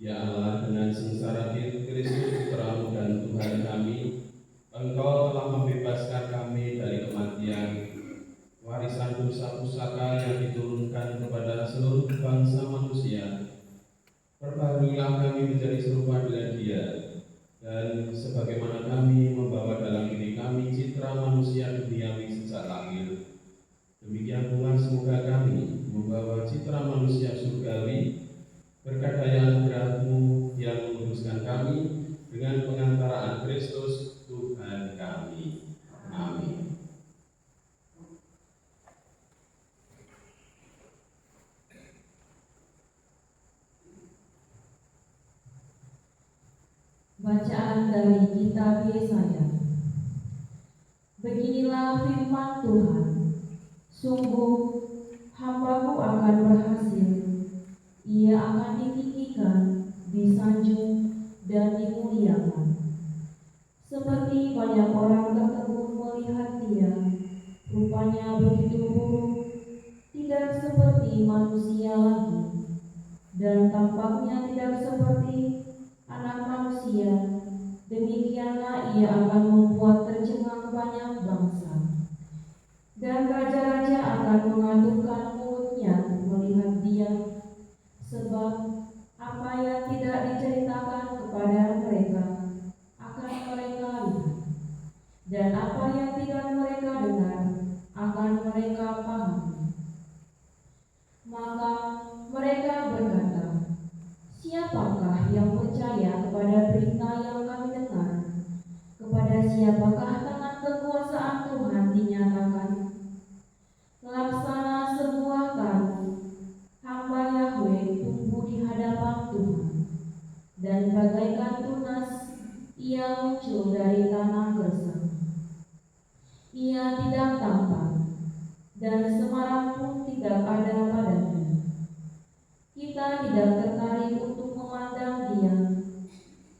Ya Allah, dengan sengsara Kristus Putramu dan Tuhan kami, Engkau telah membebaskan kami dari kematian, warisan dosa pusaka yang diturunkan kepada seluruh bangsa manusia. Perbaharuilah kami menjadi serupa dengan Dia, dan sebagaimana kami membawa dalam diri kami citra manusia duniawi sejak lahir, demikian pula semoga kami membawa citra manusia surgawi berkat daya anugerah-Mu yang menguduskan kami dengan pengantaraan Kristus Tuhan kami. Amin. Bacaan dari Kitab Yesaya. Beginilah firman Tuhan, sungguh hamba-Ku akan berhasil, ia akan ditinggikan, disanjung, dan dimuliakan. Seperti banyak orang tertegun melihat dia, rupanya begitu buruk, tidak seperti manusia lagi, dan tampaknya tidak seperti anak manusia. Demikianlah ia akan membuat tercengang banyak bangsa, dan raja-raja akan mengatupkan mulutnya melihat dia, sebab apa yang tidak diceritakan kepada mereka akan mereka lihat, dan apa yang tidak mereka dengar akan mereka pahami. Maka mereka berkata, siapakah yang percaya kepada berita yang kami dengar? Kepada siapakah tangan kekuasaan Tuhan dinyatakan? Laksana sebuah karu, hamba Yahweh tumbuh di hadapan Tuhan, dan bagaikan tunas ia muncul dari tanah gersang. Ia tidak tampak, dan semarak pun tidak ada padanya. Kita tidak tertarik untuk memandang dia,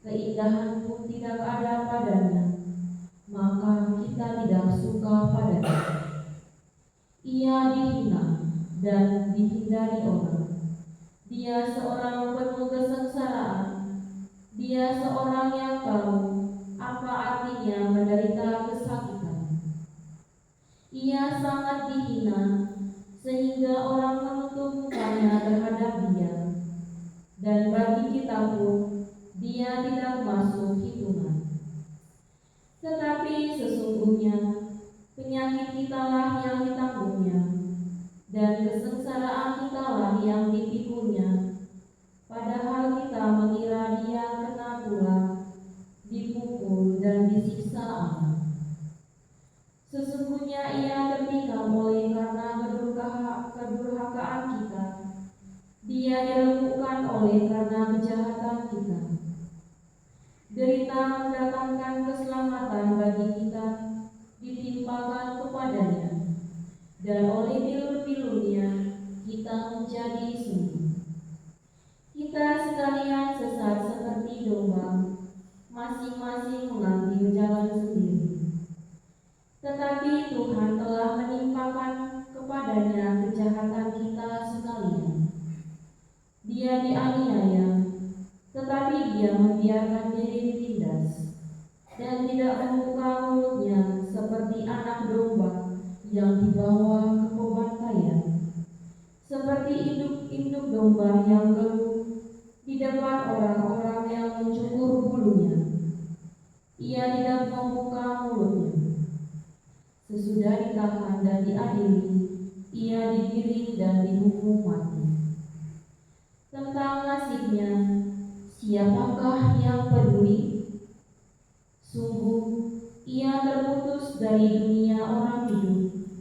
keindahan pun tidak ada padanya, maka kita tidak suka padanya. Ia dihina dan dihindari orang. Dia seorang penuh kesengsaraan. Dia seorang yang tahu apa artinya menderita kesakitan. Ia sangat dihina sehingga orang menutup mukanya terhadap dia, dan bagi kita pun dia tidak masuk hitungan. Tetapi sesungguhnya penyakit kitalah yang ditanggungnya, dan kesengsaraan kitalah yang dipikunya. Padahal kita mengira dia kena tulah, dipukul dan disiksa Allah. Sesungguhnya ia tertikam oleh karena kedurhakaan kita. Dia dilumpuhkan oleh karena kejahatan kita. Derita mendatangkan keselamatan bagi kita ditimpakan kepadanya, dan oleh bilur-bilurnya kita menjadi sembuh. Kita sekalian sesat seperti domba, masing-masing mengambil jalan sendiri. Tetapi Tuhan telah menimpakan kepadanya kejahatan kita sekalian. Dia dianiaya, tetapi dia membiarkan diri ditindas, dan tidak membuka mulutnya seperti anak domba yang dibawa ke pembantaian, seperti induk domba yang gelut di depan orang-orang yang mencukur bulunya. Ia tidak membuka mulutnya. Sesudah ditahan dan diadili, ia digiring dan dihukum mati. Tentang nasibnya, siapakah yang peduli? Sungguh, ia terputus dari dunia orang hidup.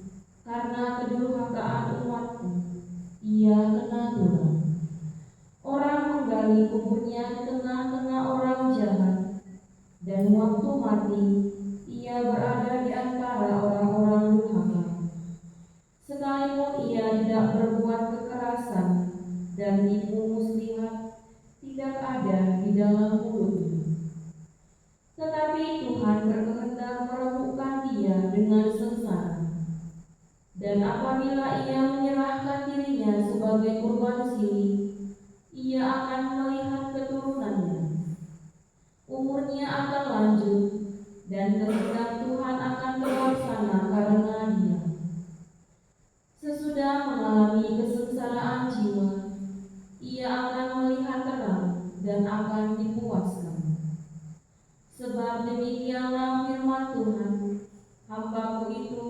Karena kedurhakaan umatku, ia kena tulah. Orang menggali kuburnya di tengah-tengah orang jahat, dan waktu mati, ia berada di antara orang-orang durhaka. Sekalipun ia tidak berbuat kekerasan, dan tipu muslihat tidak ada di dalam mulutnya. Tetapi Tuhan berkehendak meremukkan dia dengan sengsara. Dan apabila ia menyerahkan dirinya sebagai kurban silih, ia akan melihat keturunan keturunannya. Umurnya akan lanjut, dan kehendak Tuhan akan terlaksana karena dia. Sesudah mengalami kesengsaraan jiwa, ia akan melihat terang dan akan dipuaskan. Sebab demikianlah firman Tuhan, hamba-Ku itu,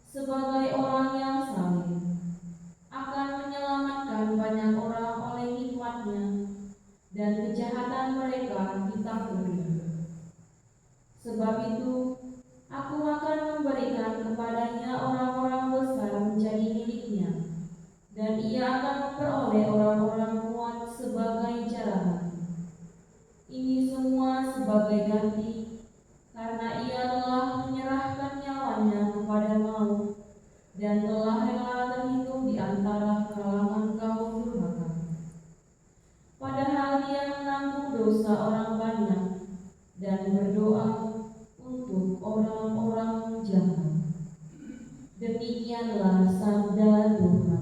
sebagai orang yang saleh, akan menyelamatkan banyak orang oleh hikmat-Nya, dan kejahatan mereka ditakuti. Sebab itu, Aku akan memberikan kepadanya orang-orang besar menjadi miliknya, dan ia akan memperoleh orang-orang kuat sebagai jarahan. Ini semua sebagai ganti, karena ia telah menyerahkan nyawanya kepada maut, dan telah rela terhitung di antara kalangan kaum durhaka. Padahal dia menanggung dosa orang banyak, dan berdoa untuk orang-orang jahat. Demikianlah sabda Tuhan.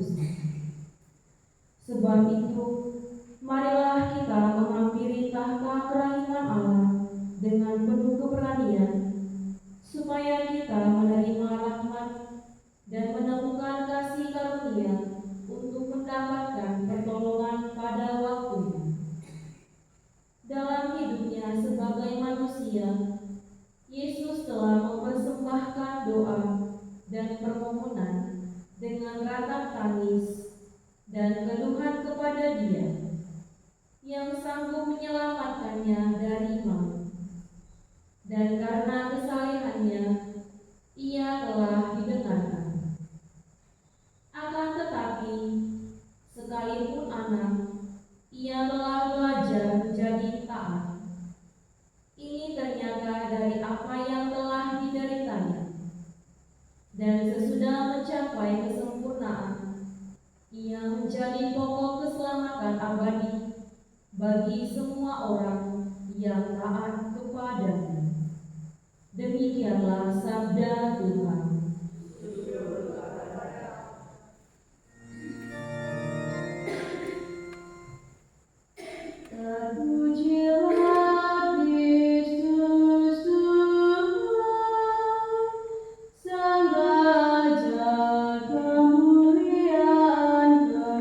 berdosa. Sebab itu, marilah kita menghampiri tahta kerahiman Allah dengan penuh keberanian, supaya kita menerima rahmat dan menemukan kasih karunia untuk mendapatkan pertolongan pada waktunya. Dalam hidupnya sebagai manusia, Yesus telah mempersembahkan doa dan permohonan dengan ratap tangis dan keluhan kepada Dia yang sanggup menyelamatkannya dari maut. Dan karena kesalehannya, Ia telah didengarkan. Akan tetapi, sekalipun anak, Ia telah belajar menjadi taat. Ini ternyata dari apa yang telah dideritanya. Dan sesudah mencapai kesempurnaan, Ia menjadi pokok keselamatan abadi bagi semua orang yang taat kepadanya. Demikianlah sabda Tuhan. Terpujilah Kristus Tuhan, Sang Raja kemuliaan kekal.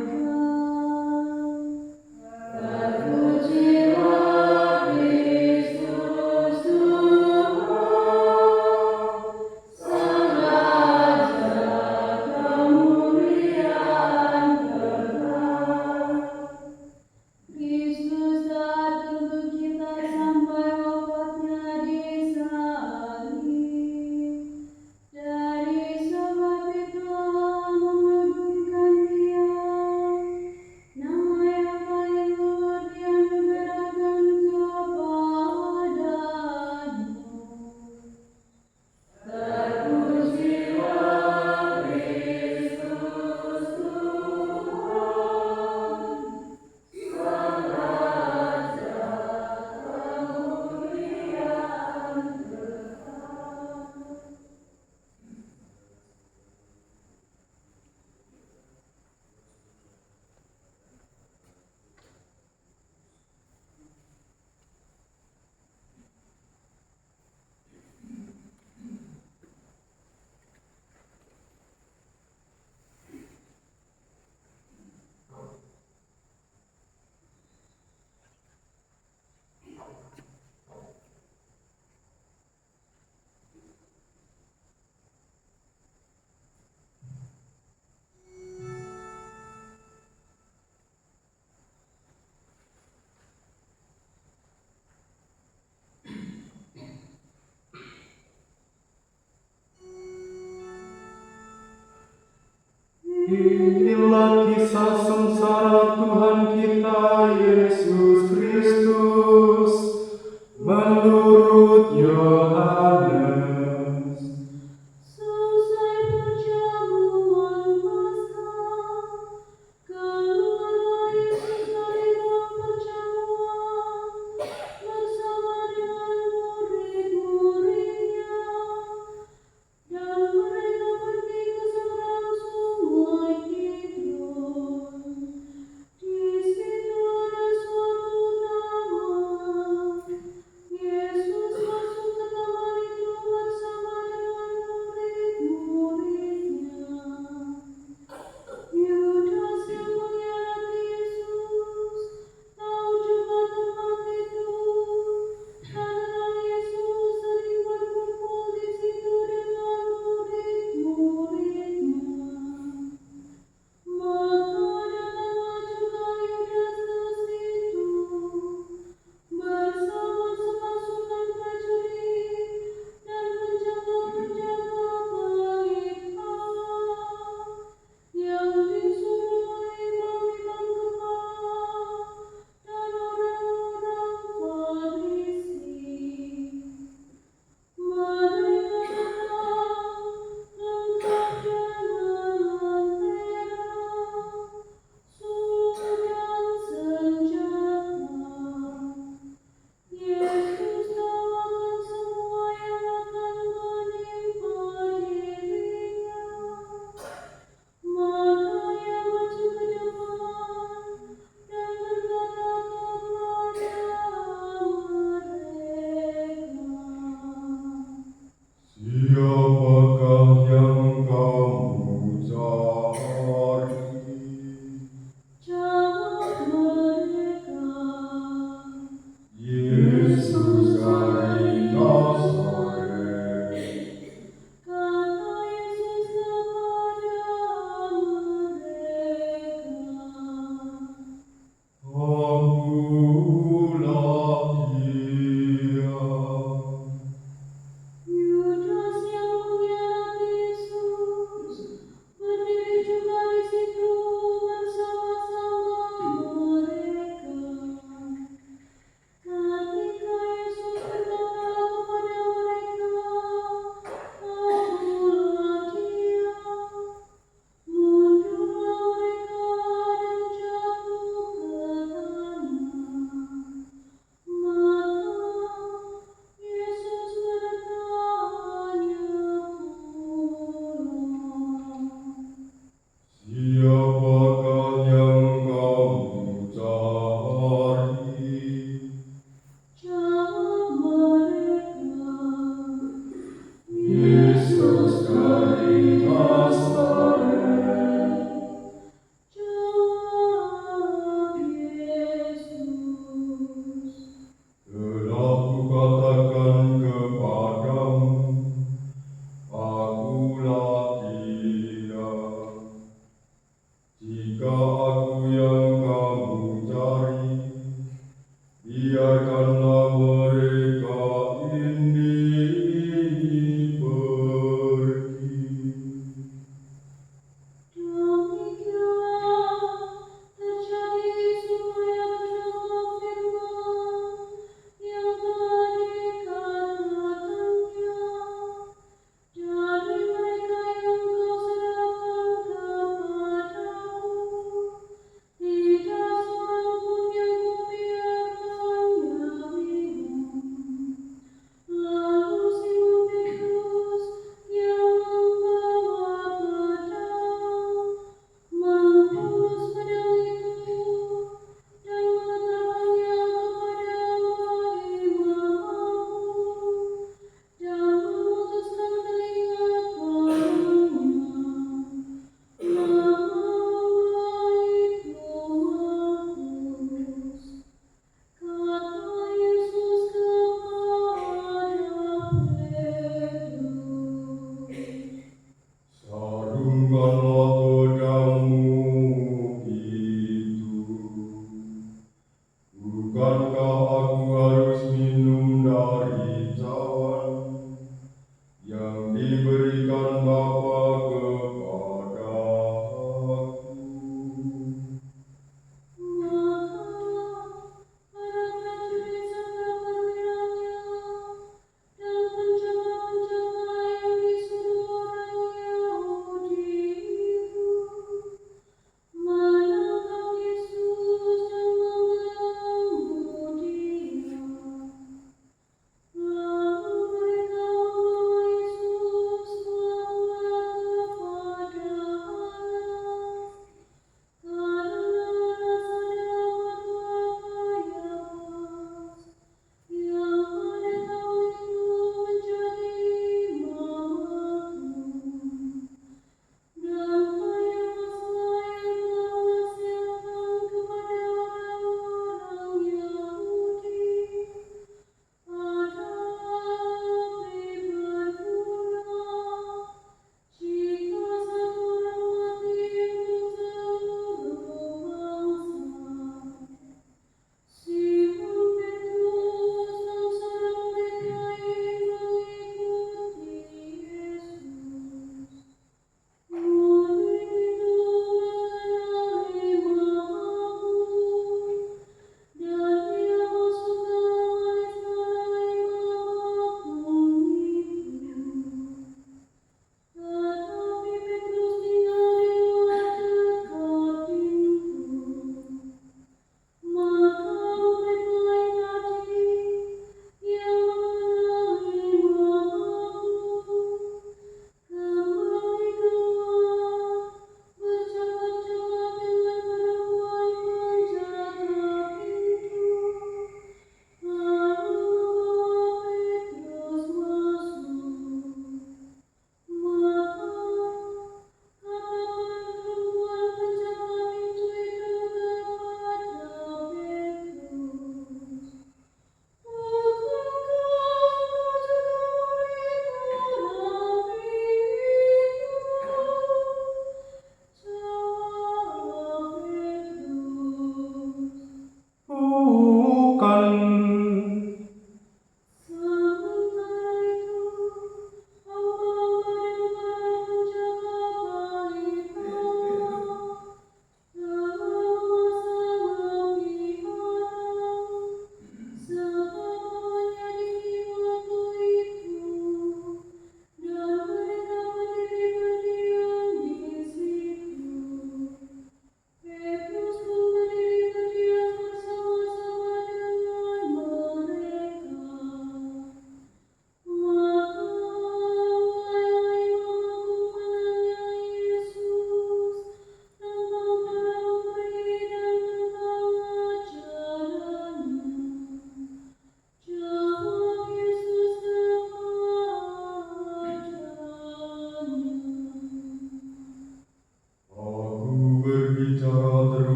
Terpujilah Kristus Tuhan, Sang Raja kemuliaan kekal. Kristus datang untuk kita sampai wafatnya di salib. Dari sebab itu Allah mengagungkan Dia, nama yang paling luhur dianugerahkan kepadanya. Terpujilah Kristus Tuhan, Sang Raja kemuliaan kekal. Inilah kisah sengsara Tuhan kita Yesus Kristus menurut Yohanes. Selesai perjamuan Paskah, keluarlah Yesus dari ruang perjamuan bersama dengan murid-muridnya, dan mereka pergi ke seberang sungai Kidron. Yesus dari Nazaret. Jawab Yesus. Telah kukatakan kepadamu, akulah Dia. Jika aku yang kamu cari, biarkanlah mereka ini pergi.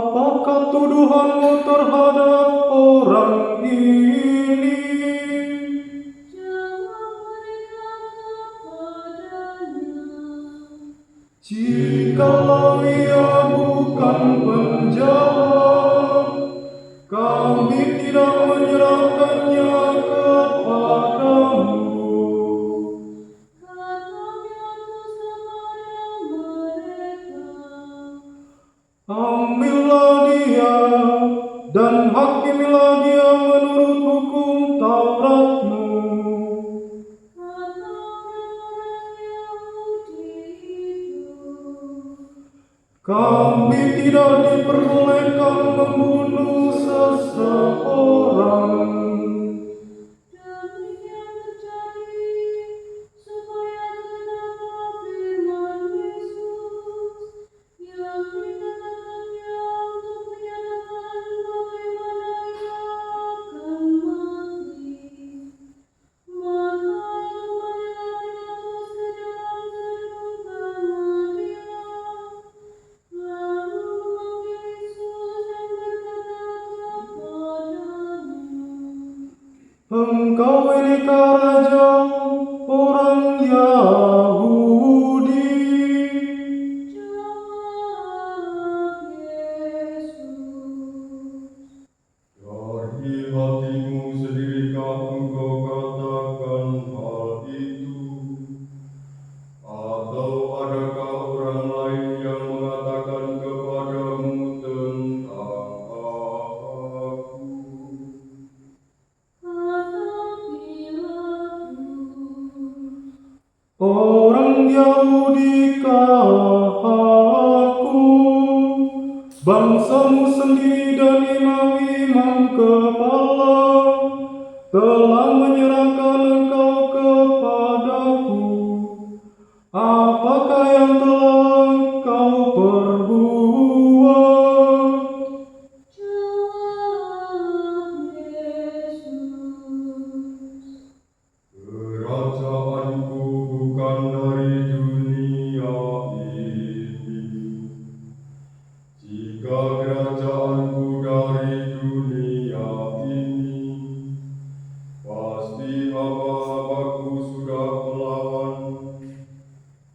Apakah tuduhanmu terhadap orang ini? Jawab mereka kepadanya, Jikalau ia bukan penjahat, kami tidak menyerahkannya kepadamu. kata Pilatus kepada mereka, Ambillah dia dan hakimilah dia menurut hukum Tauratmu. kata orang Yahudi itu, Kami tidak diperbolehkan membunuh seseorang. demikian terjadi supaya genaplah firman Yesus yang dikatakannya untuk menyatakan bagaimana ia akan mati. Maka kembalilah Pilatus ke dalam gedung pengadilan, lalu memanggil Yesus dan berkata kepadanya, Engkau inikah raja orang Yahudi? jawab Yesus, Dari hatimu sendirikah engkau katakan hal itu? Atau adakah orang lain yang mengatakan kepadamu tentang aku? kata Pilatus, Orang Yahudikah aku? Bangsamu sendiri dan imam-imam kepala telah menyerahkan engkau kepadaku. Apakah yang telah engkau perbuat? jawab Yesus, Kerajaanku bukan dari dunia ini. Jika kerajaanku dari dunia ini, pasti hamba-hambaku sudah melawan,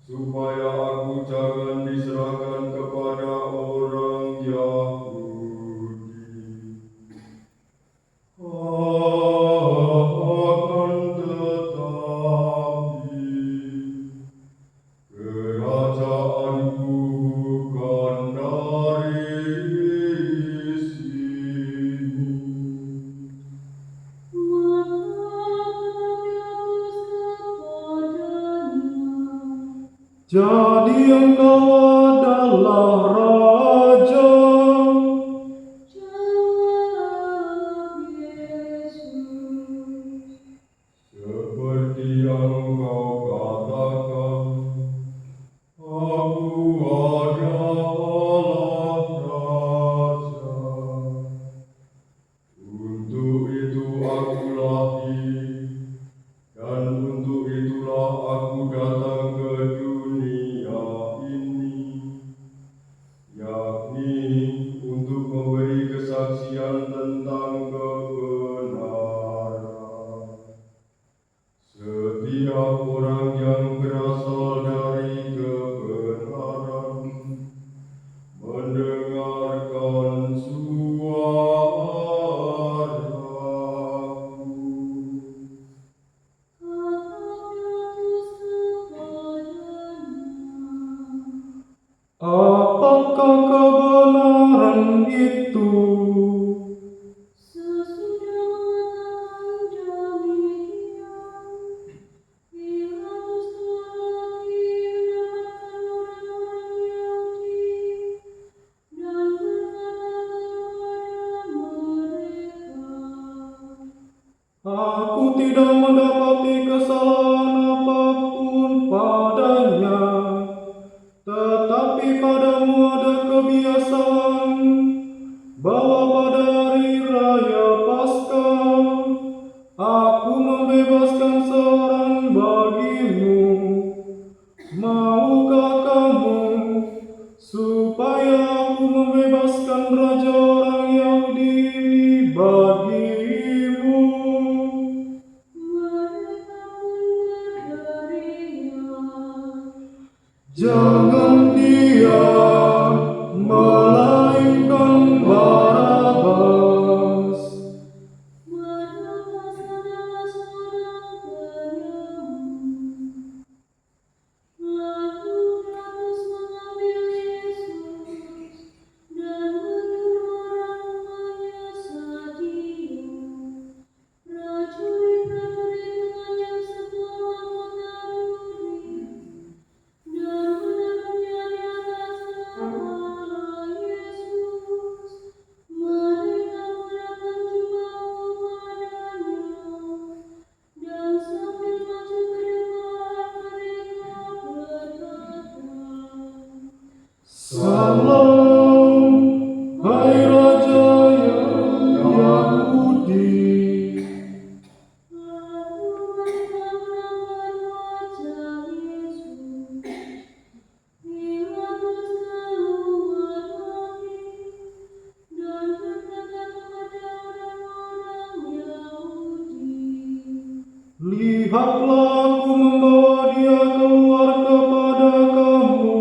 supaya aku jangan diserahkan kepada orang Yahudi. Akan tetapi, kerajaanku bukan dari sini. Jadi engkau adalah raja. Seperti yang kau katakan, aku adalah raja. Untuk itu aku lahir, dan untuk itulah aku datang ke dunia ini, yakni untuk memberi kesaksian tentang kebenaran. Setiap orang yang berasal dari kebenaran mendengarkan suaraku. Apakah kebenaran itu? Sesudah mengatakan demikian, Pilatus keluar lagi mendapatkan orang-orang Yahudi dan berkata kepada mereka, Aku tidak mendapati kesalahan apapun padanya, tetapi padamu ada kebiasaan bahwa pada hari raya Paskah aku membebaskan seorang bagimu. Maukah kamu supaya aku membebaskan raja orang Yahudi ini bagimu. Mereka pun berteriak, Jangan dia, melainkan Barabas. Barnabas adalah seorang penyamun. Lalu Pilatus mengambil Yesus dan menyuruh orang menyiasati dia. Prajurit-prajurit mengancam sebuah mahkota duri dan menaruhnya di atas kepala Yesus. Mereka mengenakan jubah padanya, dan sambil maju ke depan mereka berkata, Salam, hai Raja Yahudi. lalu mereka menampar wajah Yesus. Pilatus keluar lagi dan berkata kepada orang-orang Yahudi, Lihatlah, aku membawa dia keluar kepada kamu,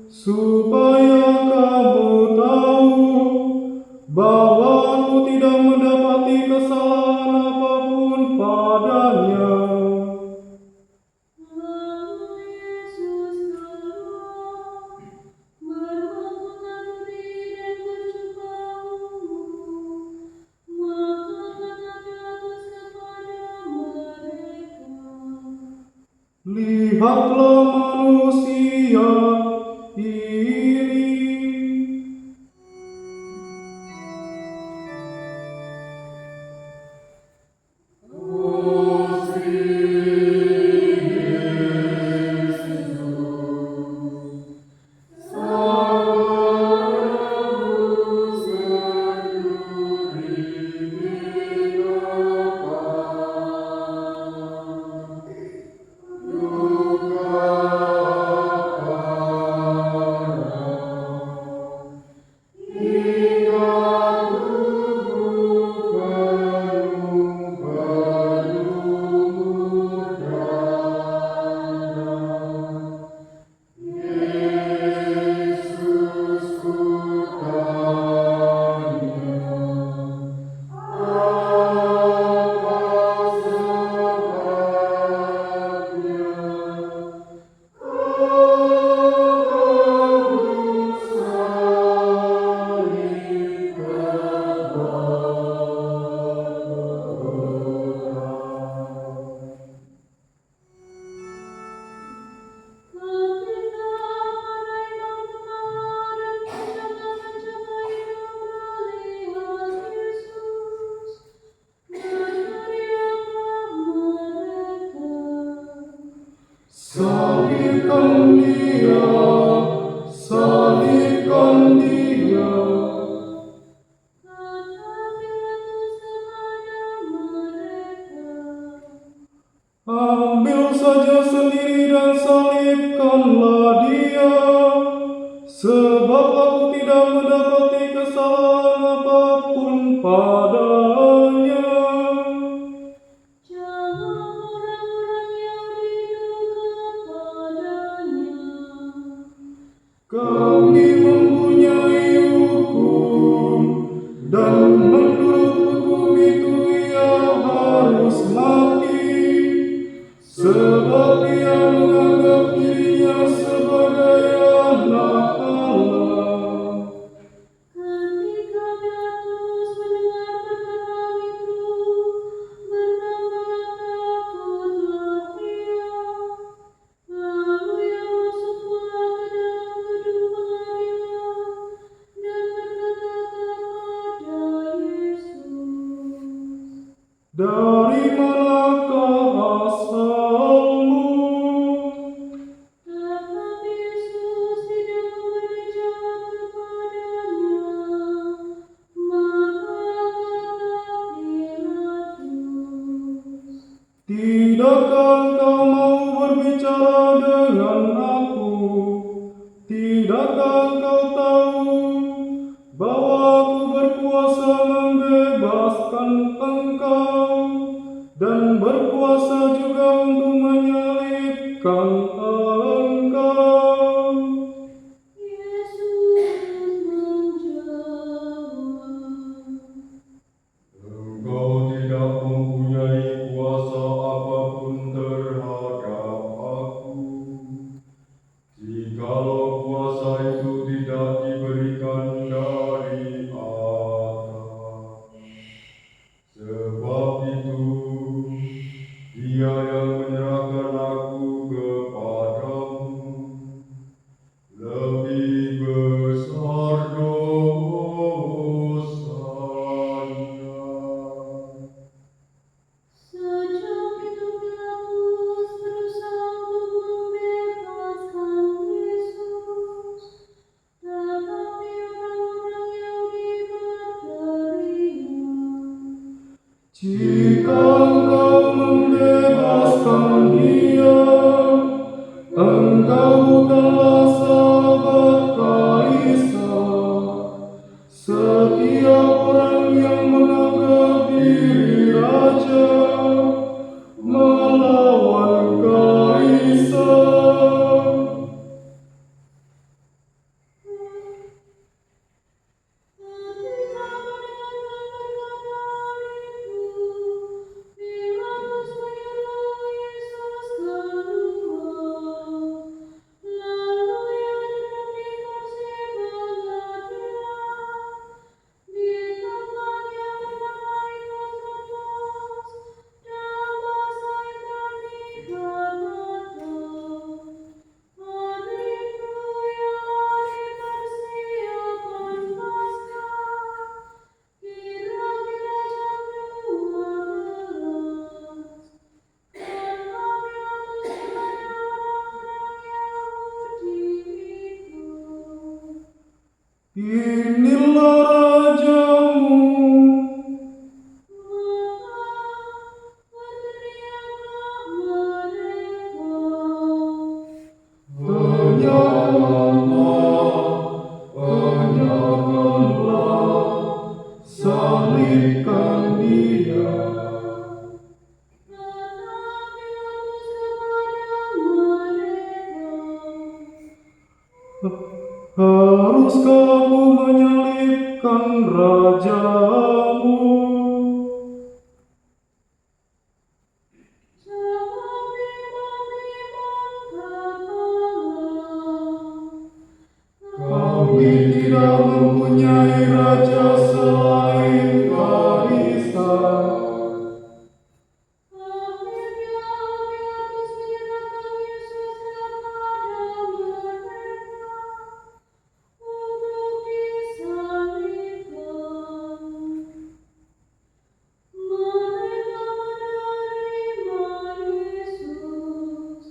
supaya kamu tahu bahwa aku tidak mendapati kesalahan apapun padanya. Lalu Yesus keluar, bermahkota duri dan berjubah ungu. Maka kata Pilatus kepada mereka, Lihatlah manusia ini. ketika para imam kepala dan penjaga-penjaga itu melihat Yesus, berteriaklah mereka, Salibkan dia, salibkan dia. kata Pilatus kepada mereka, Ambil saja sendiri dan salibkanlah dia, sebab aku tidak mendapati kesalahan apapun padanya. jawab orang-orang Yahudi itu kepadanya, Kami mempunyai hukum, dan menurut hukum itu ia harus mati, sebab ia menganggap dirinya sebagai anak Allah. Ketika Pilatus mendengar perkataan itu, bertambahlah takutlah ia. Lalu ia masuk pula ke dalam gedung pengadilan dan berkata kepada Yesus, Dari manakah asalmu? tetapi Yesus tidak memberi jawab kepadanya. Maka kata Pilatus, Tidakkah engkau mau berbicara dengan aku? Tidakkah engkau tahu bahwa dan berkuasa juga untuk menyalibkan Engkau. Yesus menjawab, Engkau tidak mempunyai kuasa apapun terhadap Aku, jikalau kuasa itu tidak diberikan dari atas. Sebab itu, Dia yang menyerahkan Aku kepadamu lebih besar dosanya. sejak itu Pilatus berusaha untuk membebaskan Yesus, tetapi orang-orang Yahudi berteriak, Jika Engkau membebaskan Dia, Engkau bukanlah sahabat Kaisar. Setiap orang yang menganggap diri raja melawan Kaisar. Ketika mendengarkan perkataan itu, Pilatus menyuruh Yesus keluar. Lalu ia duduk di kursi pengadilan, di tempat yang bernama Ikastratos, dalam bahasa Ibrani berkata, hari itu ialah dipersiapkan Paskah, kira-kira jam 12. Karena Pilatus kepada orang-orang Yahudi itu, Inilah rajamu. Enyahkanlah, salibkan Dia. Haruskah aku menyalibkan rajamu? Kami tidak mempunyai raja selain Kaisar. Akhirnya Pilatus menyerahkan Yesus dalam keadaan merdeka untuk disalibkan. Mereka menerima Yesus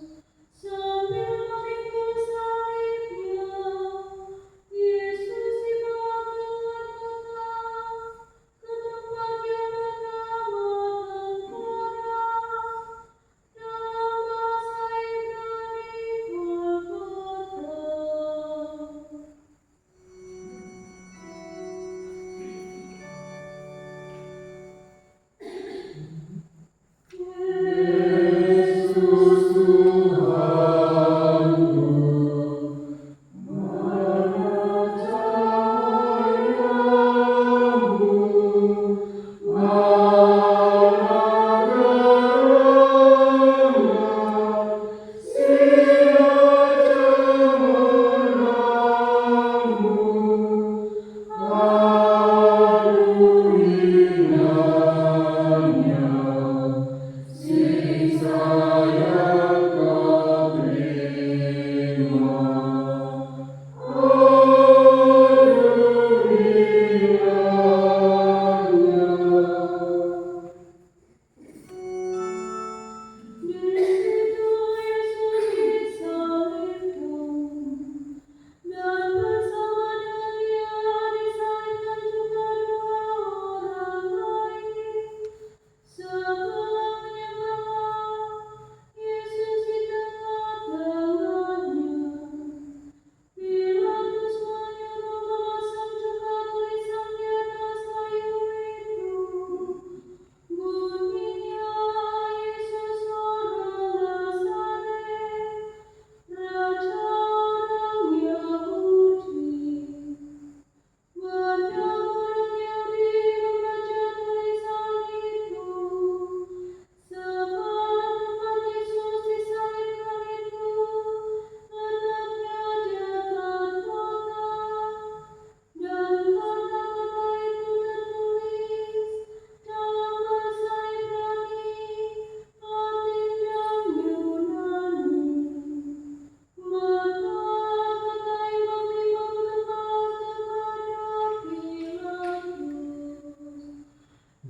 sambil memikul salibnya. Yesus dibawa keluar kota ke tempat yang bernama Tengkorak, dalam bahasa Ibrani Golgota. Yesus Tuhanku, mana cahayamu, mana gerangan sinar cemerlangmu. Aduh indahnya siksa yang kau terima. Aduh indahnya. Di situ Yesus disalibkan, dan bersama dengan Dia disalibkan juga dua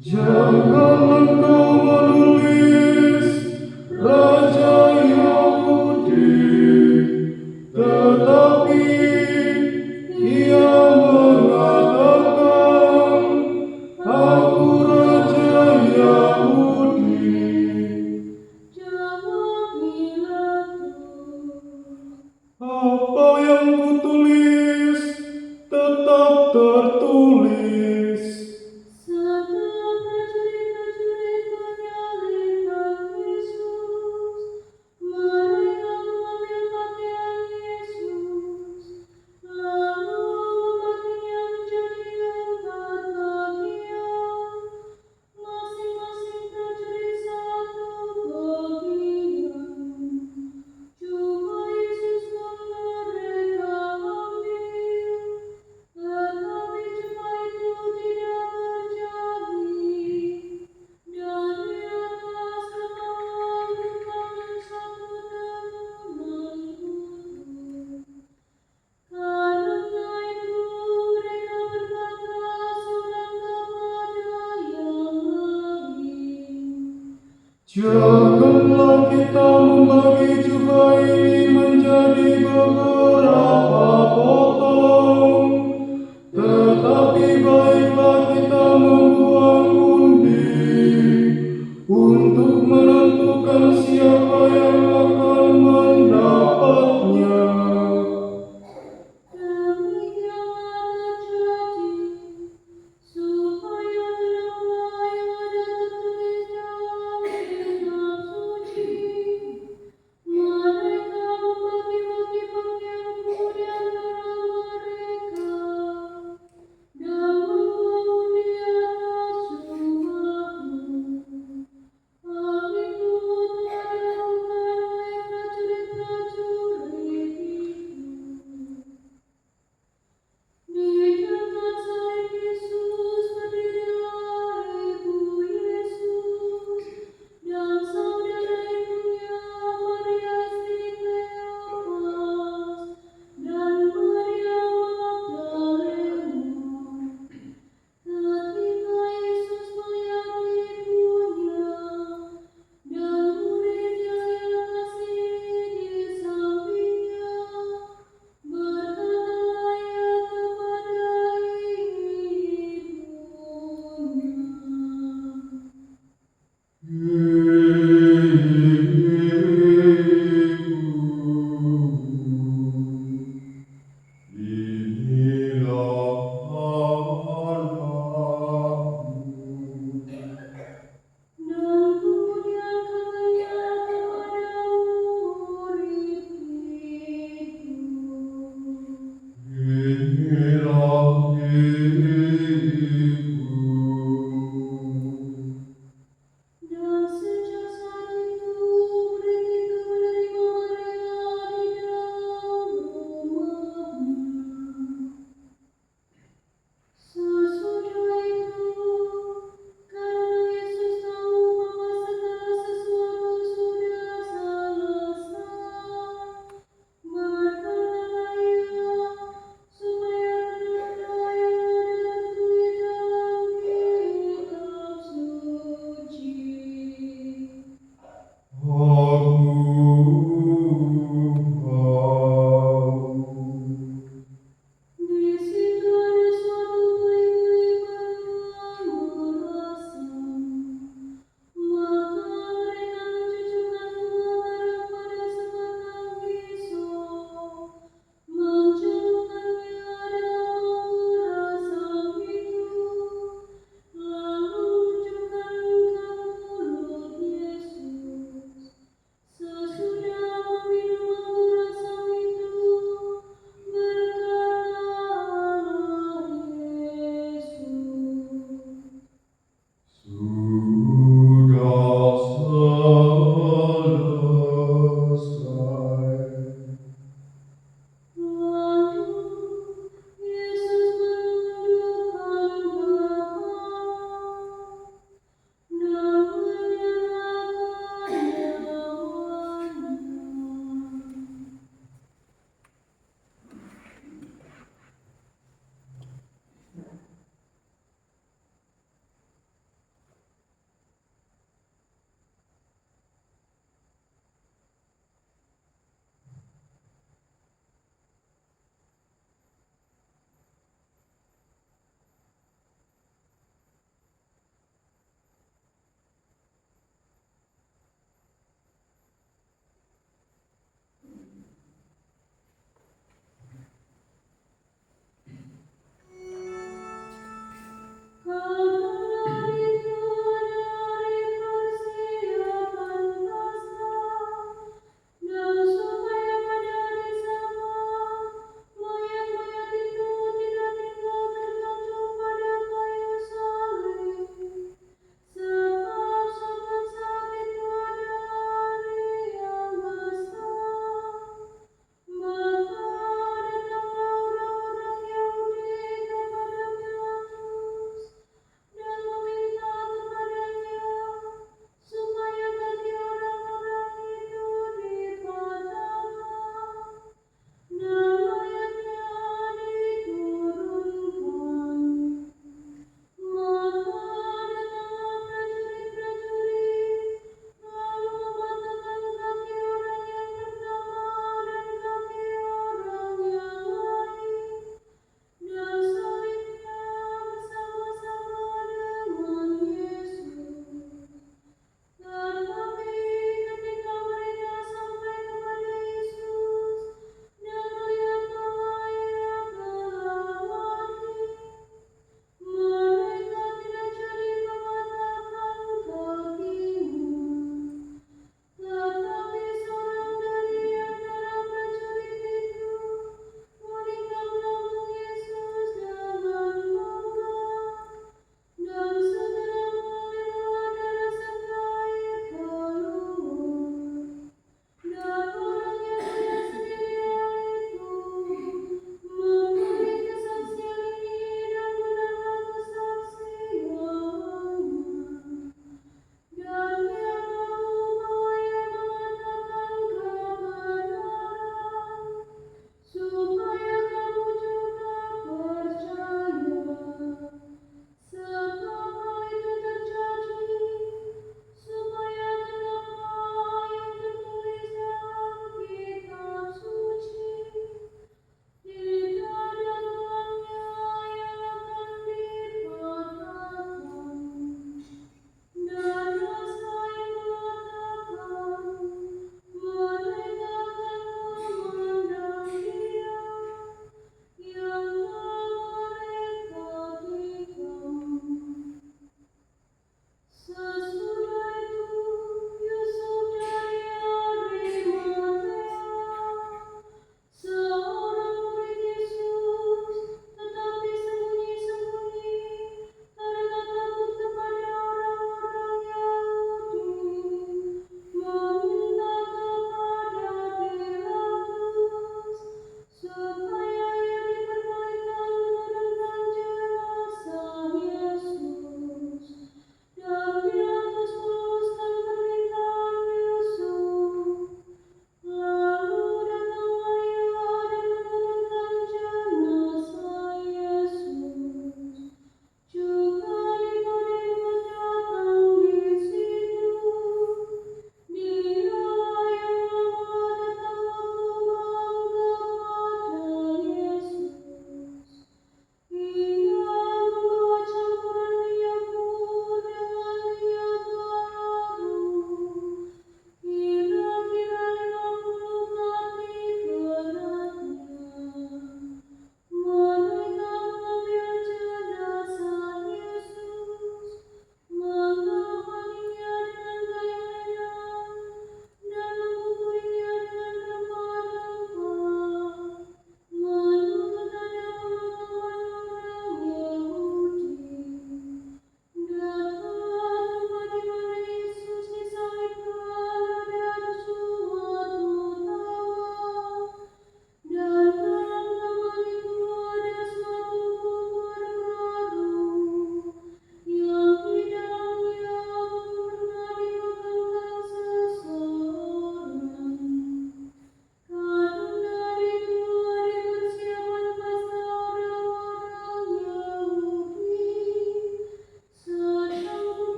Jangan engkau menulis Raja Yahudi, tetapi ia mengatakan, Aku Raja Yahudi. Jawab Pilatus, Apa yang kutulis tetap tertulis. setelah prajurit-prajurit menyalibkan Yesus, mereka mengambil pakaian Yesus, lalu membaginya menjadi 4 bagian, masing-masing prajurit satu bagian. Cuma Yesus pun mereka ambil, tetapi cuma itu tidak terjadi. Dari atas ke bawah merupakan satu deburan kutub. Karena itu mereka berkata seorang kepada yang lain, Janganlah kita membagi jubah ini menjadi beberapa potong, tetapi baiklah kita membuang undi untuk menentukan siapa yang akan mendapatnya. demikianlah terjadi, supaya genaplah yang ada tertulis dalam kitab suci. Mereka membagi-bagi pakaianku di antara mereka, dan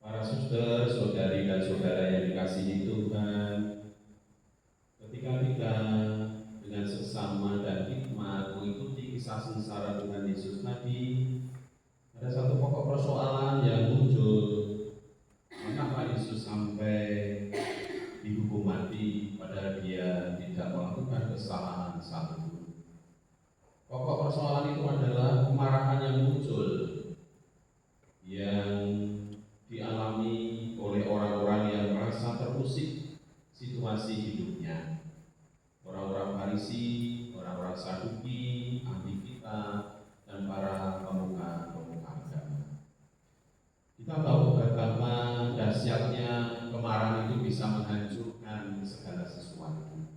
Para suster, saudari dan saudara yang dikasihi Tuhan, ketika kita dengan sesama dan hikmat mengikuti kisah sengsara Tuhan Yesus tadi, ada satu pokok persoalan yang muncul. Mengapa Yesus sampai dihukum mati padahal dia tidak melakukan kesalahan satupun? Pokok persoalan itu adalah kemarahan yang muncul yang dialami oleh orang-orang yang merasa terusik situasi hidupnya. Orang-orang Farisi, orang-orang Saduki, ahli kitab, dan para pemuka-pemuka agama. Kita tahu betapa dahsyatnya kemarahan itu bisa menghancurkan segala sesuatu.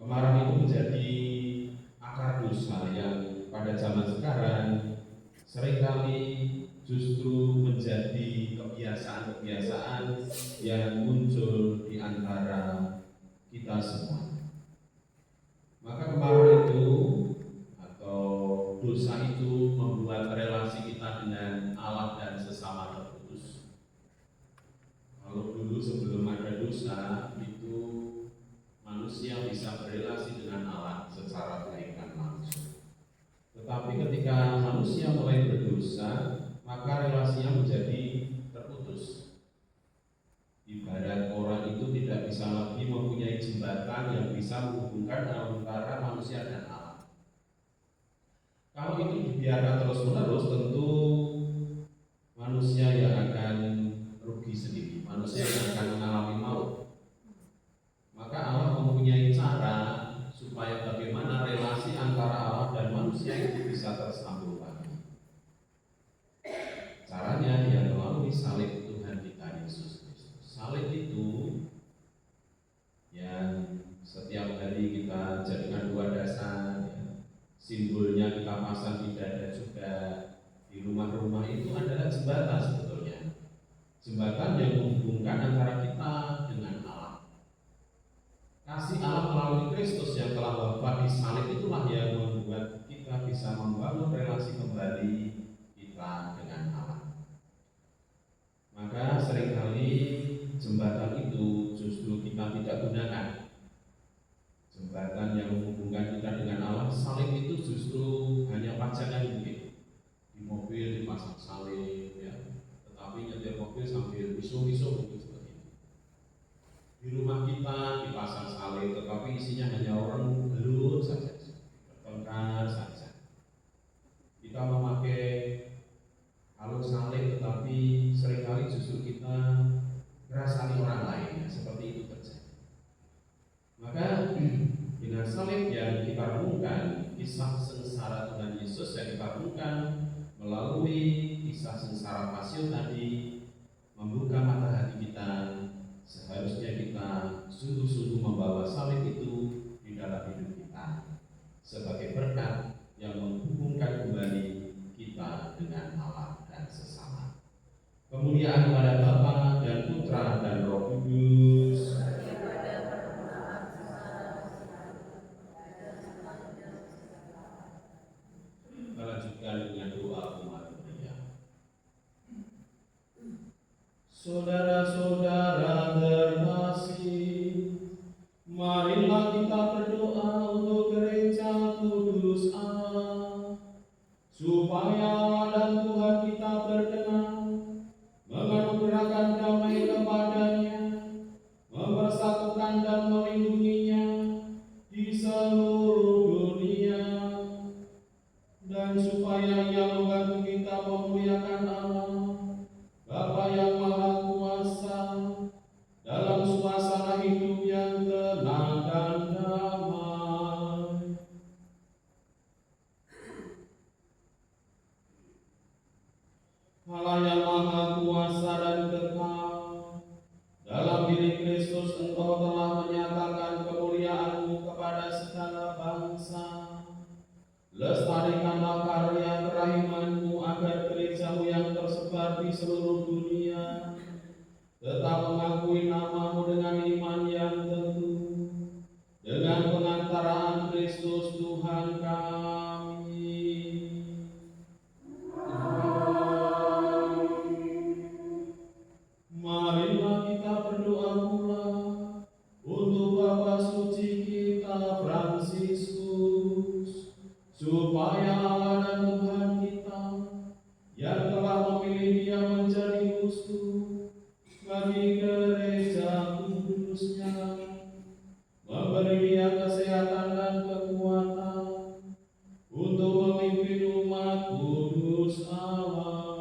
Kemarahan itu menjadi akar dosa yang pada zaman sekarang seringkali justru menjadi kebiasaan-kebiasaan yang muncul di antara kita semua. Maka kemarahan itu atau dosa itu membuat relasi kita dengan Allah dan sesama terputus. Kalau dulu sebelum ada dosa itu manusia bisa berelasi dengan Allah secara baik dan langsung. Tetapi ketika manusia mulai berdosa, maka relasinya menjadi terputus. Ibarat orang itu tidak bisa lagi mempunyai jembatan yang bisa menghubungkan antara manusia dan Allah. Kalau itu dibiarkan terus-menerus, tentu manusia yang akan rugi sendiri, manusia yang akan mengalami maut. Maka Allah mempunyai cara supaya bagaimana relasi antara Allah dan manusia itu bisa tersambung lagi. Caranya dia melalui salib Tuhan kita Yesus Kristus. Salib itu yang setiap hari kita jadikan dua dasar, ya. Simbolnya kita pasang di dada juga, di rumah-rumah itu adalah jembatan sebetulnya. Jembatan yang menghubungkan antara kita dengan Allah. Kasih Allah melalui Kristus yang telah wafat di salib itulah yang membuat kita bisa membangun relasi kembali kita dengan Allah. Maka seringkali jembatan itu justru kita tidak gunakan. Jembatan yang menghubungkan kita dengan Allah, salib itu justru hanya pajangan mungkin. Di mobil dipasang salib, ya. Tetapi nyetir mobil sambil isu-isu mungkin seperti itu. Di rumah kita dipasang salib, tetapi isinya hanya orang gelut saja, bertengkar saja. Kita memakai kalau salib, tetapi seringkali justru kita merasani orang lain, ya, seperti itu terjadi. Maka dengan salib yang kita renungkan, kisah sengsara Tuhan Yesus yang kita renungkan melalui kisah sengsara Pasion tadi, membuka mata hati kita. Seharusnya kita sungguh-sungguh membawa salib itu di dalam hidup kita sebagai berkat yang menghubungkan kembali kita dengan Allah dan sesama. Kemuliaan kepada Bapa dan Putra dan Roh Kudus. Kita lanjutkan dengan doa umat Maria. Saudara-saudara terkasih, marilah kita berdoa untuk gereja kudus Allah, supaya Allah dan Tuhan kita berkenan menganugerahkan damai kepadanya, mempersatukan dan melindunginya di seluruh dunia, dan supaya Ia membantu kita memuliakan Allah, Bapa yang Maha Kuasa, dalam suasana hidup yang tenang dan damai. Allah yang Maha Kuasa dan kekal, dalam diri Kristus Engkau telah menyatakan kemuliaan-Mu kepada segala bangsa. Lestarikanlah karya kerahiman-Mu agar gereja-Mu yang tersebar di seluruh dunia tetap mengakui namamu dengan iman yang teguh, dengan pengantaraan Kristus Tuhan kami. Marilah kita berdoa pula untuk Bapa Suci kita Fransiskus, supaya Allah dan Tuhan kita yang telah memilih dia menjadi uskup bagi gereja kudusnya, memberi dia kesehatan dan kekuatan untuk memimpin umat kudus Allah.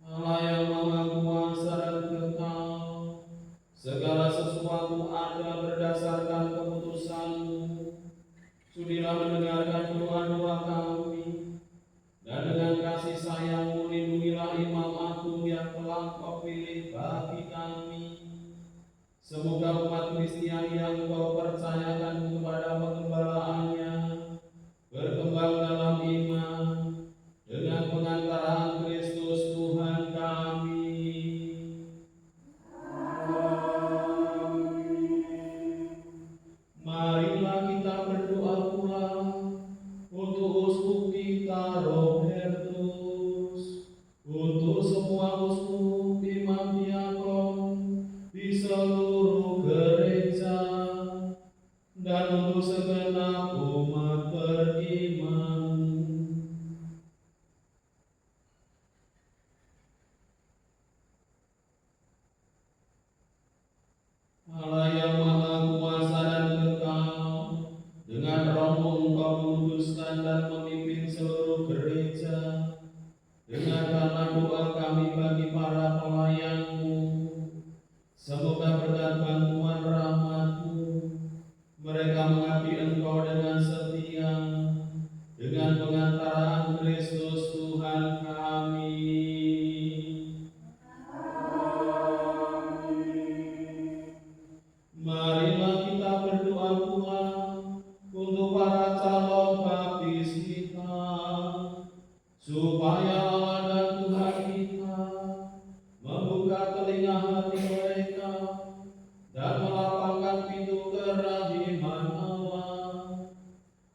Allah yang Maha Kuasa dan Kekal, segala sesuatu ada berdasarkan keputusan-Mu. Sudilah mendengarkan doa-doa kami, dan dengan kasih sayang-Mu lindungilah Imam Agung yang telah Kau pilih bagi kami. Semoga umat Kristiani yang Kau percayakan kepada pengembalaannya berkembang dalam iman dengan pengantaraan Kristus Tuhan kami. Marilah kita berdoa pula untuk uskup kita Robertus, untuk semua uskup, imam, diakon di seluruh gereja, dan untuk segenap umat beriman. Allah yang Maha Kuasa dan Kekal, dengan Roh-Mu Engkau menguduskan dan memimpin seluruh gereja. Dengarkanlah doa kami bagi para pelayan-Mu. Semoga berkat bantuan rahmat-Mu, mereka mengabdi Engkau dengan setia, dengan pengantaraan Kristus Tuhan kami. Marilah kita berdoa pula untuk para calon baptis kita, supaya Allah dan Tuhan kita membuka telinga hati mereka dan melapangkan pintu kerahiman Allah,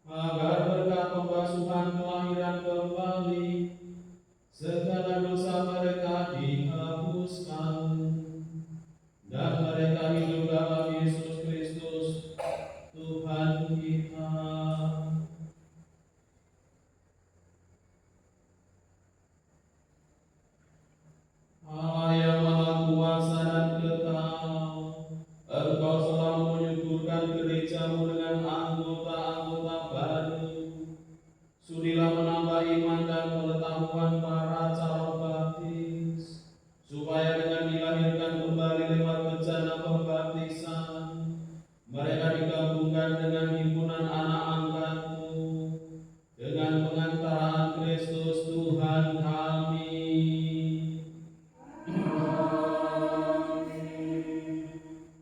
agar berkat pembasuhan kelahiran kembali segala dosa mereka dihapuskan, dan mereka hidup dalam Yesus Kristus Tuhan kita. Allah yang Maha Kuasa dan Kekal, Engkau selalu menyuburkan gereja-Mu dengan anggota-anggota baru. Sudilah menambah iman dan pengetahuan para calon baptis, supaya dengan dilahirkan kembali lewat bejana pembaptisan, mereka digabungkan dengan himpunan anak angkat-Mu, dengan pengantaraan Kristus Tuhan kami.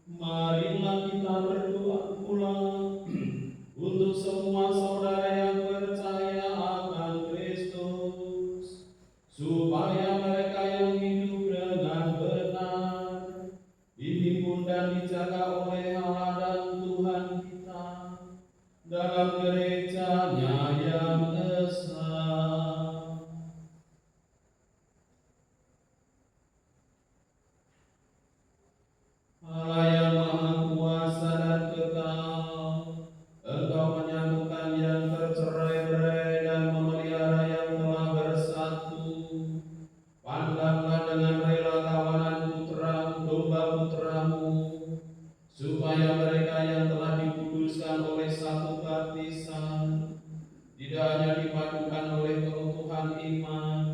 Marilah kita berdoa pula untuk semua saudara yang percaya akan Kristus, supaya mereka yang hidup dengan benar dihimpun dan dijaga oleh Allah dan Tuhan kita dalam gerejanya yang esa. Allah yang Maha Kuasa dan Kekal, Engkau menyatukan yang tercerai-berai dan memelihara yang telah bersatu. Pandanglah dengan rela kawanan domba-putra-Mu, supaya mereka yang telah dikuduskan oleh satu baptisan tidak hanya dipadukan oleh keutuhan iman,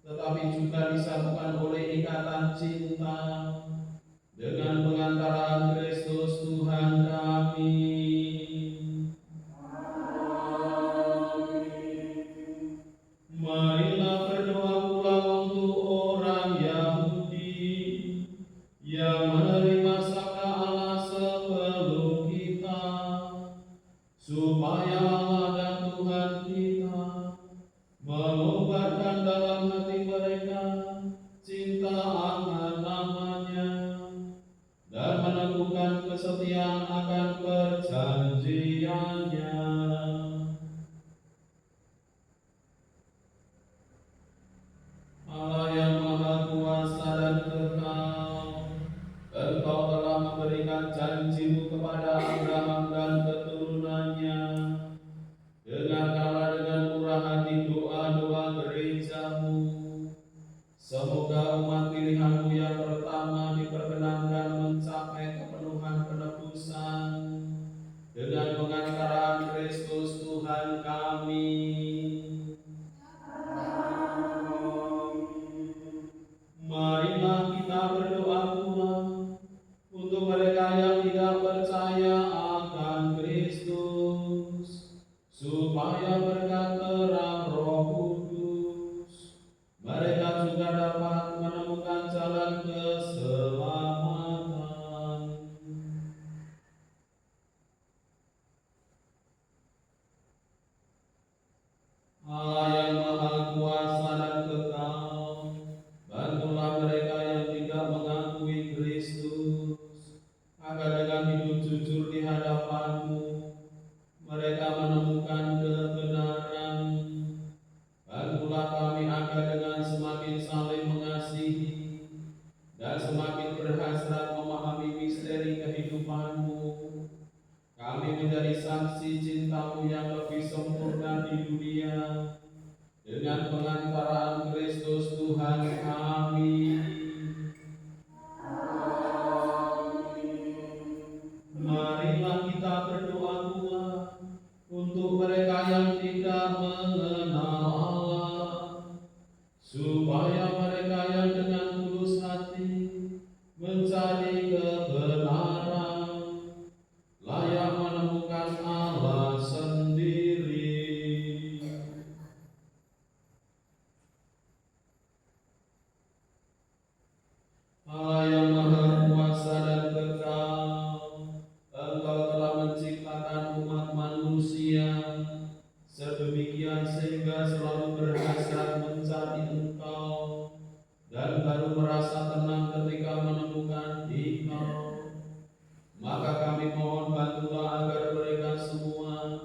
tetapi juga disatukan oleh ikatan cinta dengan pengantaraan Kristus Tuhan kami. Marilah berdoa pula untuk orang Yahudi yang menerima sabda Allah sebelum kita, supaya Allah dan Tuhan kita keturunannya. Allah yang Maha Kuasa dan Kekal, Engkau telah memberikan janji-Mu kepada Abraham dan keturunannya. Dengarkanlah dengan murah hati doa-doa gereja-Mu. Semoga umat pilihan-Mu yang pertama diperkenankan mencapai kepenuhan penebusan dengan pengantaran Kristus Tuhan kami. Marilah kita berdoa pula untuk mereka yang tidak percaya akan Kristus, supaya berkat terang Roh Kudus mereka juga dapat menemukan jalan keselamatan. Allah yang Maha Kuasa dan Kekal, bantulah mereka yang tidak mengakui Kristus, agar dengan hidup jujur di hadapan-Mu mereka menemukan kebenaran. Bantulah kami agar dengan semakin saling mengasihi dan semakin berhasrat memahami misteri kehidupan-Mu, kami menjadi saksi cinta-Mu yang lebih sempurna di dunia dengan pengantaran Kristus Tuhan kami. Marilah kita berdoa pula untuk mereka yang tidak mengenal Allah, supaya mereka yang dengan tulus hati mencari kebenaran layak menemukan Allah sendiri. Allah yang Maha Kuasa dan Kekal, Engkau telah menciptakan umat manusia sedemikian sehingga selalu berhasrat mencari Engkau dan baru merasa tenang ketika menemukan Engkau. Maka kami mohon bantulah agar mereka semua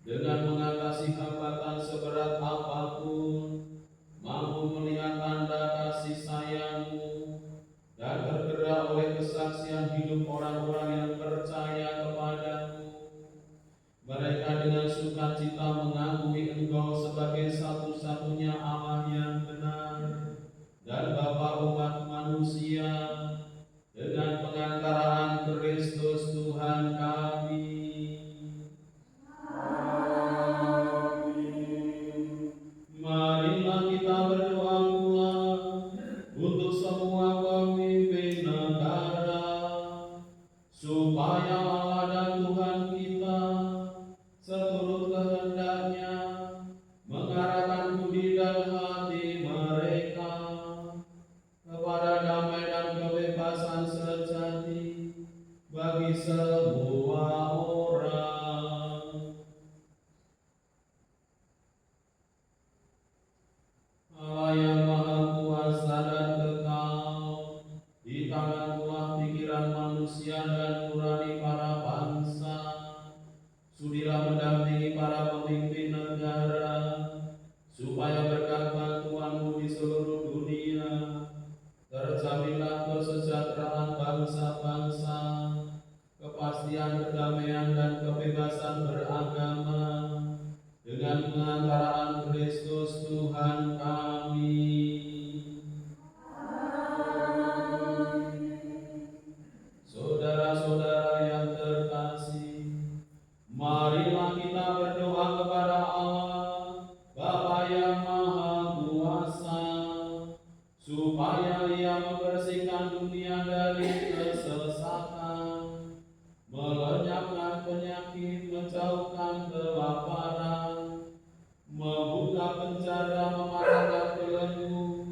dengan mengatasi hambatan seberat apapun mampu melihat tanda kasih sayang-Mu dan tergerak oleh kesaksian hidup orang-orang yang percaya kepadamu. Mereka dengan sukacita mengakui Engkau sebagai satu-satunya Allah yang benar dan Bapa umat manusia dengan pengantaran Kristus Tuhan kami. Marilah kita berdoa pula untuk semua pemimpin negara, supaya Allah dan Tuhan kita seturut kehendak-Nya mengarahkan budi dan hati mereka kepada damai dan kebebasan sejati bagi semua orang. Allah yang Maha Kuasa dan Kekal, di tangan-Mu pikiran manusia dan nurani para bangsa. Sudilah mendampingi para pemimpin negara, supaya berkat bantuan-Mu di seluruh dunia terjaminlah kesejahteraan bangsa-bangsa, kepastian kedamaian dan kebebasan beragama dengan pengantaran Kristus Tuhan kami. Saudara-saudara yang terkasih, marilah kita berdoa kepada Allah, Bapa yang Maha Kuasa, supaya Ia membersihkan dunia dari kesesatan, melenyapkan penyakit, menjauhkan kelaparan, membuka penjara, mematahkan belenggu,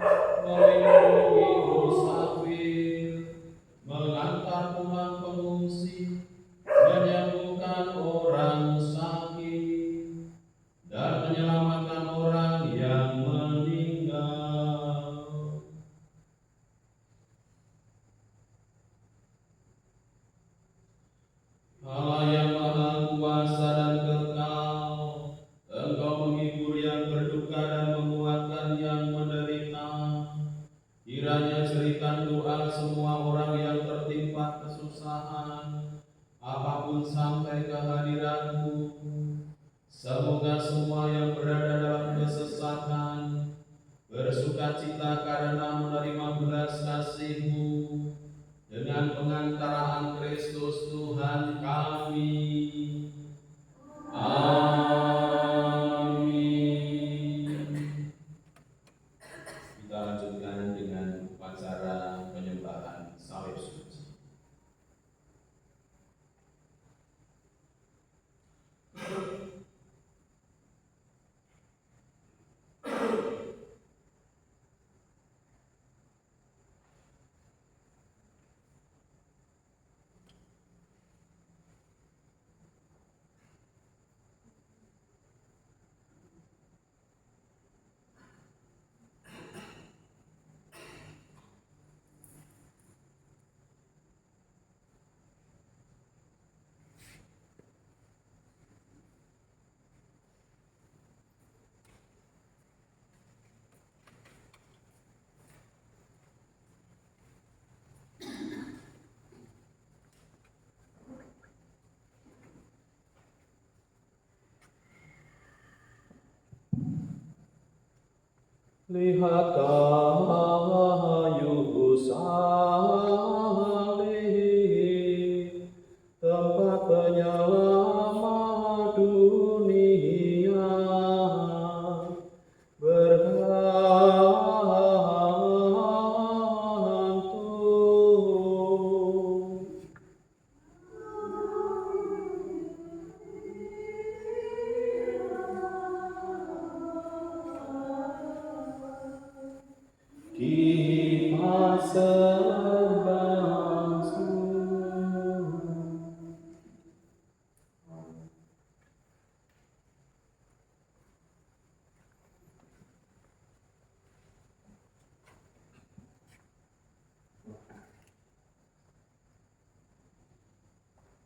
melindungi musafir, mengantar pulang pengungsi, menyembuhkan orang sakit, dan menyelamatkan orang yang meninggal. Allah yang Maha Kuasa Semoga semua yang berada dalam kesesatan bersukacita karena menerima belas kasih-Mu dengan pengantaraan Kristus Tuhan kami. Amin. Kita lanjutkan dengan upacara penyembahan salib suci. Lihat kayu salib, tempat penyelamat dunia, bergantung. Kita serbangsu.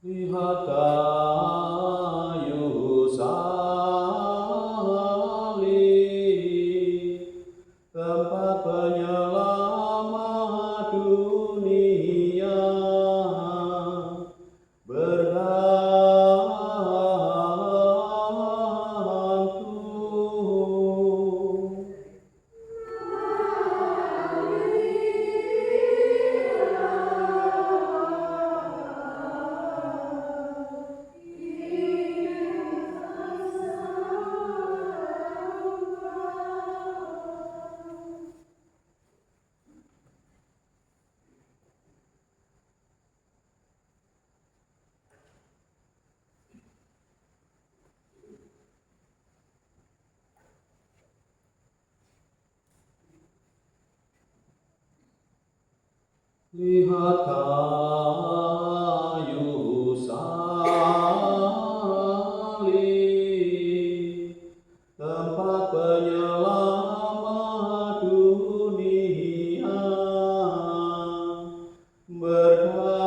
Lihat kayu salib, tempat penyelamat dunia, bergantung. Lihat kayu salib, tempat penyelamat dunia, bergantung.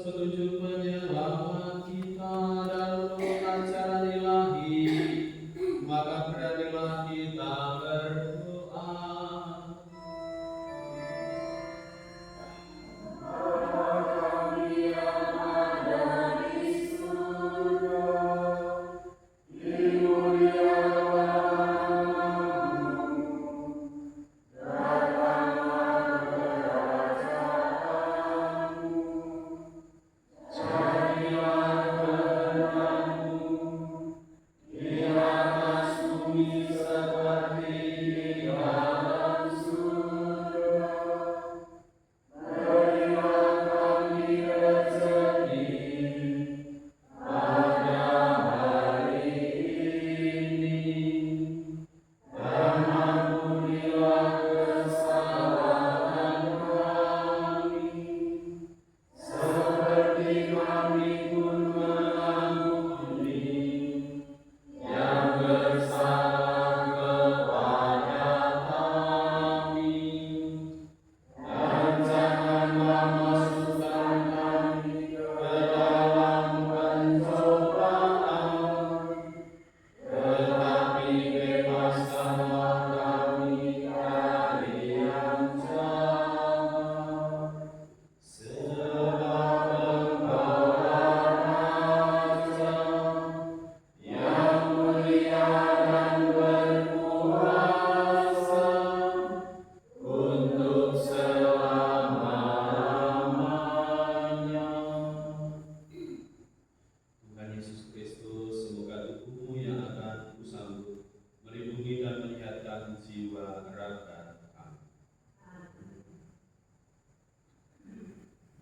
petunjuk penyelamat kita dan menemukan jalan ilahi, maka beranilah kita berdoa.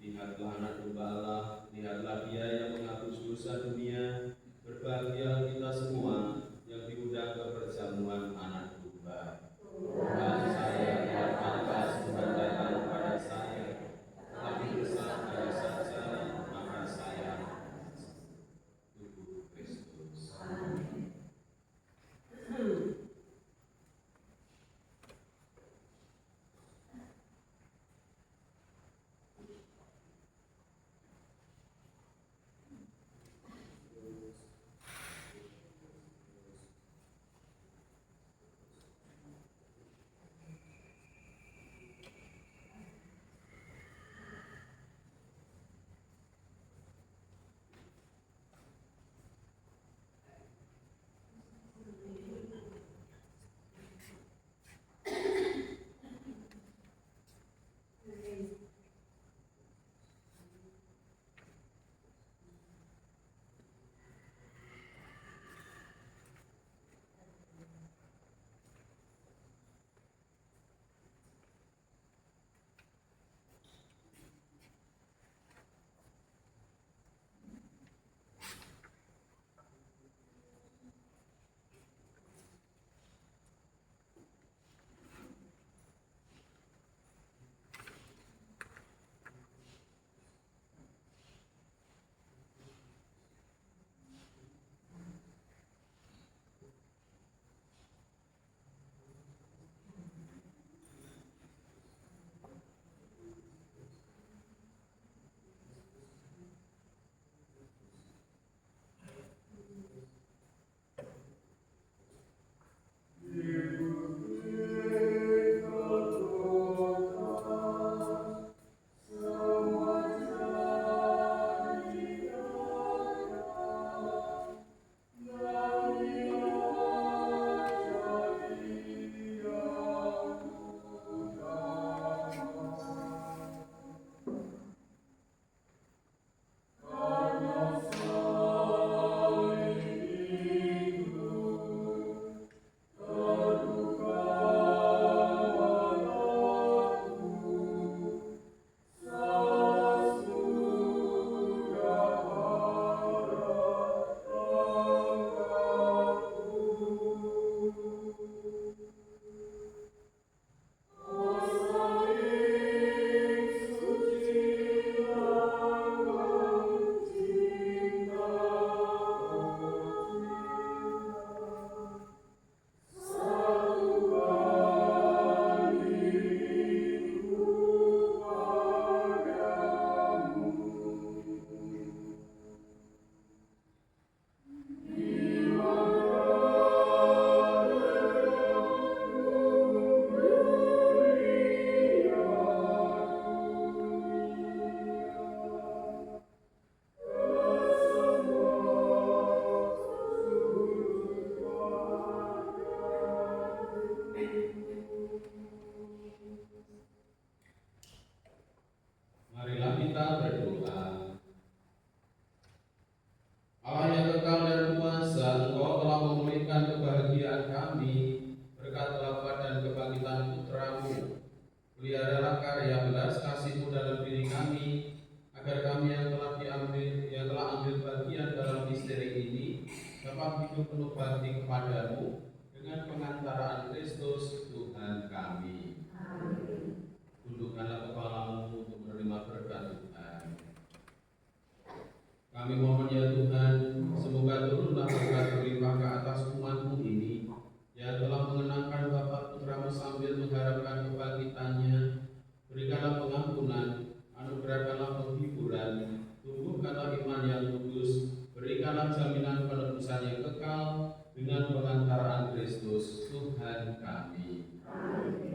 Lihatlah anak domba Allah, lihatlah Dia yang menghapus dosa dunia. Berbahagia kita semua yang diundang ke perjamuan anak domba. Bukan saya yang pantas Tuhan datang kepada saya, tetapi bersabda saja maka saya tubuh Kristus. kita berdoa. Allah yang kekal dan kuasa, Engkau telah memulihkan kebahagiaan kami berkat telapak dan kebangkitan Putramu. Peliharalah karya belas kasih-Mu dalam diri kami, agar kami yang telah ambil bagian dalam misteri ini dapat hidup penuh bakti kepadamu dengan pengantaraan Kristus Tuhan kami. Amin. Tundukkanlah kepalamu untuk menerima berkat Tuhan. Kami mohon ya Tuhan, semoga turunlah berkat berlimpah ke atas umat-Mu ini yang telah mengenangkan Bapa Putramu sambil mengharapkan kebangkitannya. Berikanlah pengampunan, anugerahkanlah penghiburan, tumbuhkanlah iman yang kudus, berikanlah jaminan penebusan yang kekal dengan pengantaraan Kristus Tuhan kami. Amin.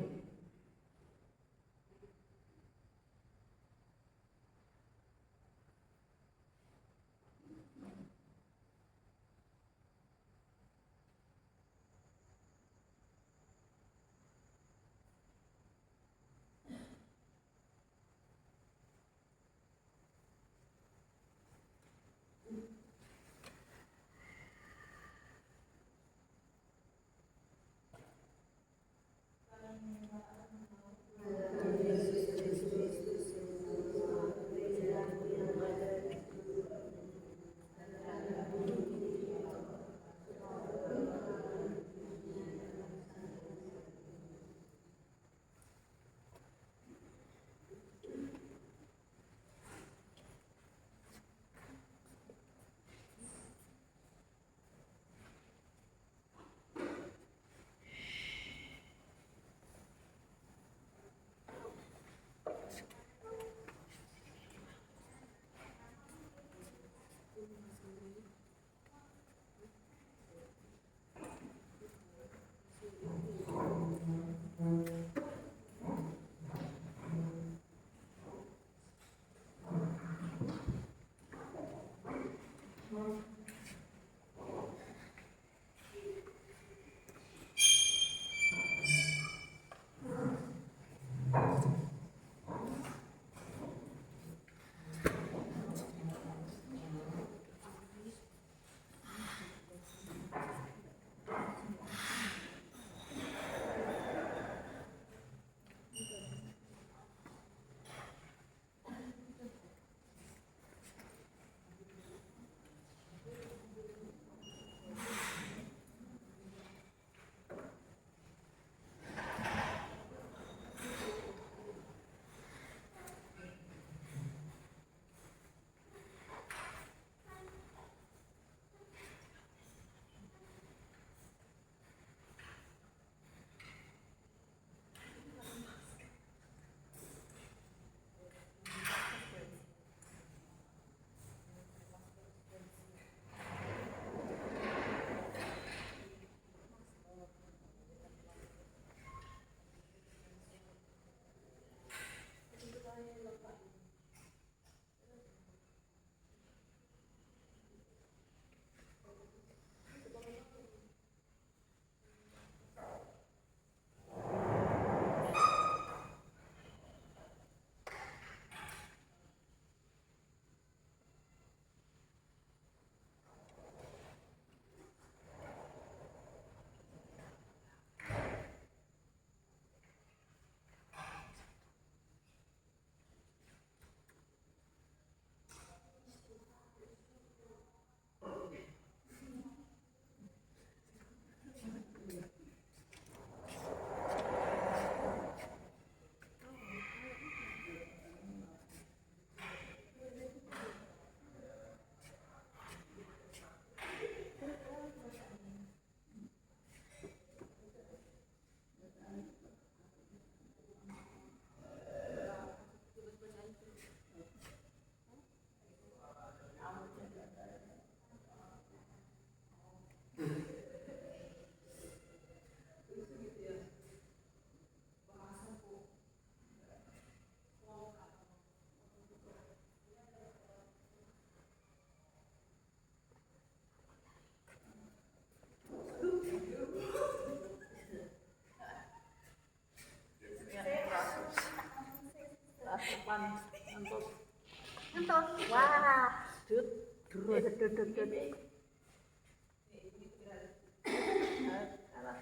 Tos. Wah, dut. Dut. Salah.